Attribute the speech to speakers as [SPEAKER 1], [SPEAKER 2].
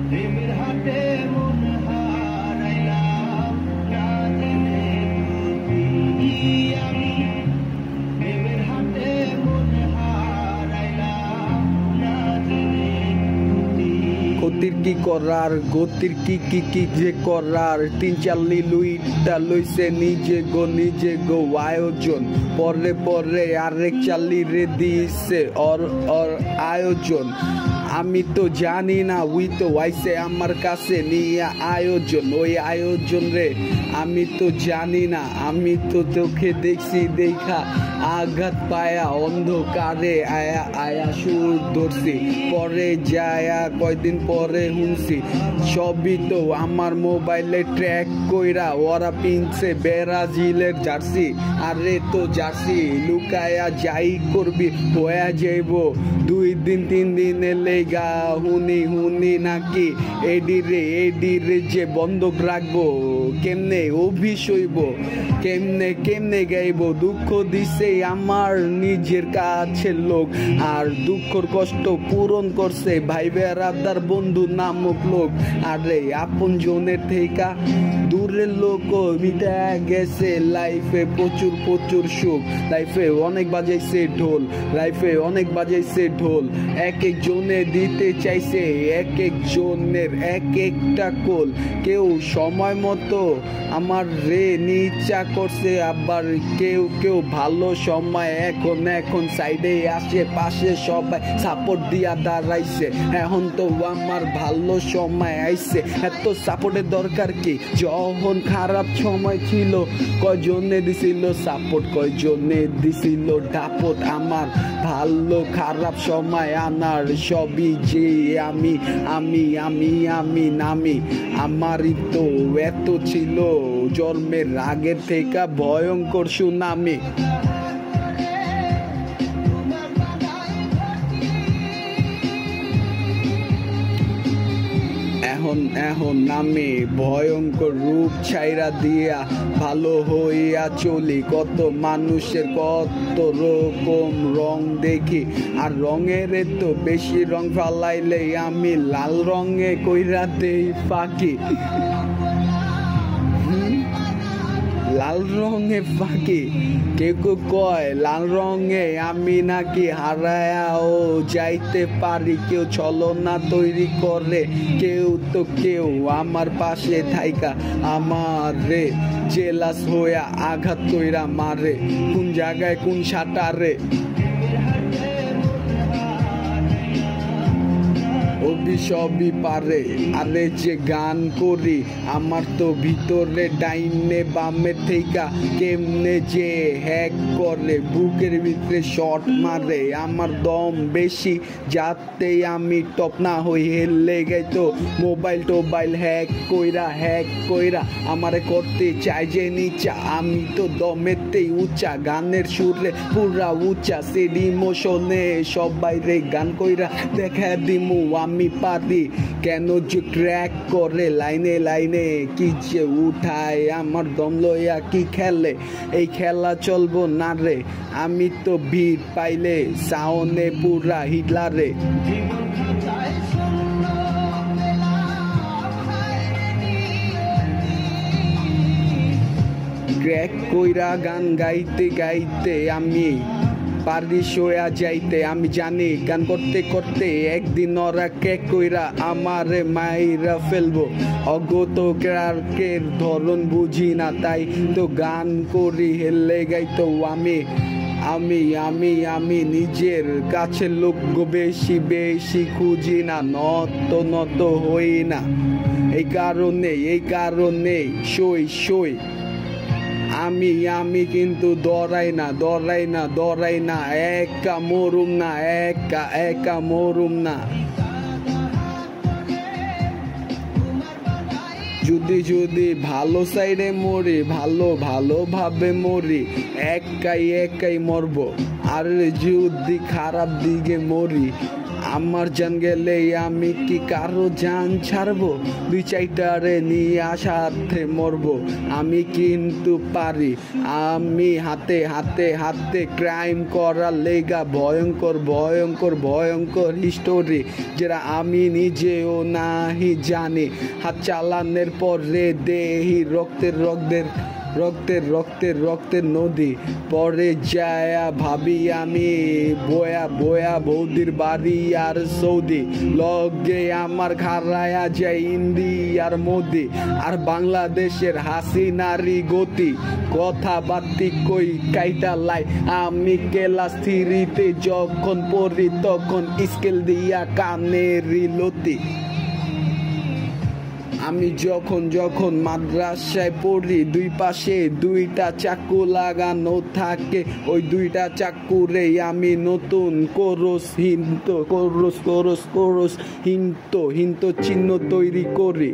[SPEAKER 1] প্রেমের হাটে মন হারাইলাম না জেনে আমি প্রেমের হাটে মন হারাইলাম না জেনে
[SPEAKER 2] ক্ষতির কি করার গতির কি কি কি যে করার 3-4 লুইটা লইছে নিজে গো আয়োজন পরে পরে আরেক চালি রে দিছে ওর আয়োজন আমি তো জানি না উই তো আইছে আমার কাছে নিয়ে আয়োজন ওই আয়োজন রে আমি তো জানি না আমি তো তোকে দেখছি দেখা আঘাত পায়া অন্ধকারে আয়া আয়া সুর ধরছি পরে যায়া কয়দিন পরে শুনছি সবই তো আমার মোবাইলে ট্র্যাক কইরা ওরা পিনছে ব্রাজিলের জার্সি আরে তো জার্সি লুকায়া যাই করবি হয়ে যাইব 2 দিন 3 দিনে লেগা হুনি নাকি এডিরে যে বন্ধক রাখবো কেমনে অভিশইব কেমনে গাইব দুঃখ দিছে আমার নিজের কাছের লোক আর দুঃখর কষ্ট পূরণ করছে ভাই বেড়াদার বন্ধু নামক লোক আরে আপন জনের থেকে দূরের লোক মিটা গেছে লাইফে প্রচুর সুখ লাইফে অনেক বাজাইছে ঢোল এক জনে দিতে চাইছে এক জনের এক একটা কোল কেউ সময় মতো আমার রে নিচা করছে আবার কেউ ভালো সময় এখন সাইডে আশেপাশে সবাই সাপোর্ট দিয়া দাঁড়াইছে এখন তো আমার ভালো সময় আইছে এত সাপোর্টের দরকার কি যখন খারাপ সময় ছিল কয়জনে দিছিল সাপোর্ট কয়জনে দিছিল ডাপট আমার ভালো খারাপ সময় আনার সবই যে আমি নামি আমারই তো এত ছিল জন্মের আগের থেকে ভয়ঙ্কর সুনামি এখন নামে ভয়ঙ্কর রূপ ছাইরা দিয়া ভালো হইয়া চলি কত মানুষের কত রকম রং দেখি আর রঙের তো বেশি রং ফালাইলে আমি লাল রঙে কইরা দেই ফাঁকি লাল রঙে ফাঁকি কেউ কয় লাল রঙে আমি নাকি হারায়াও যাইতে পারি কেউ ছলনা তৈরি করে কেউ আমার পাশে থাইকা আমার রে জেলাস হইয়া আঘাত কইরা মারে কোন জায়গায় কোন সাঁটারে সবই পারে আরে যে গান করি আমার তো ভিতরে ডাইনে বামে থেকা কেমনে যে হ্যাক করে বুকের ভিতরে শট মারে আমার দম বেশি যাতে আমি টপ না হই হেললে গাইতো মোবাইল হ্যাক কইরা আমারে করতে চাই যে নিচা আমি তো দমেতেই উঁচা গানের সুরে পুরা উঁচা সেড ইমোশনে সবাই রে গান কইরা দেখা দিমু আমি পারি কেন যে ক্র্যাক করে লাইনে কি যে উঠায় আমার দম লইয়া কি খেলে এই খেলা চলবো না রে আমি তো ভিড় পাইলে সাউনে পুরা হিটলারে ক্র্যাক কইরা গান গাইতে আমি পারি সয়া যাইতে আমি জানি গান করতে একদিন ওরা ক্র্যাক কইরা আমারে মাইরা ফেলবো অগত ক্রাকের ধরন বুঝি না তাই তো গান করি হেললে গাইতো আমি নিজের কাছে লোক বেশি খুঁজি না নত হই না এই কারণে সই আমি কিন্তু দরাই না একা মরুম না যদি ভালো সাইডে মরি, ভালোভাবে মরি, একাই মরব। আর যদি খারাপ দিকে মরি, আমার জান গেলে আমি কি কারো জান ছাড়বো? 2-4টারে নিয়ে সাথে মরবো। আমি কিন্তু পারি, আমি হাতে ক্রাইম করার লেগা ভয়ঙ্কর হিস্টোরি, যেটা আমি নিজেও নাহি জানি। হাত চালানের পরে দেহি রক্তের নদী। পরে যায়া ভাবি আমি বয়া বৌদির বাড়ি আর সৌদি, লগে আমার খারায়া যায় ইন্ডিয়ার মোদি। আর বাংলাদেশের হাসিনারি গতি, কথাবার্তি কই কাইটা লাই। আমি ক্লাস 3-তে যখন পড়ি, তখন স্কেল দিয়া কানেরি লতি। আমি যখন মাদ্রাসায় পড়ি, 2 পাশে 2টা চাকু লাগানো থাকে। ওই 2টা চাকুরে আমি নতুন কোরস হিন্ত চিহ্ন তৈরি করি।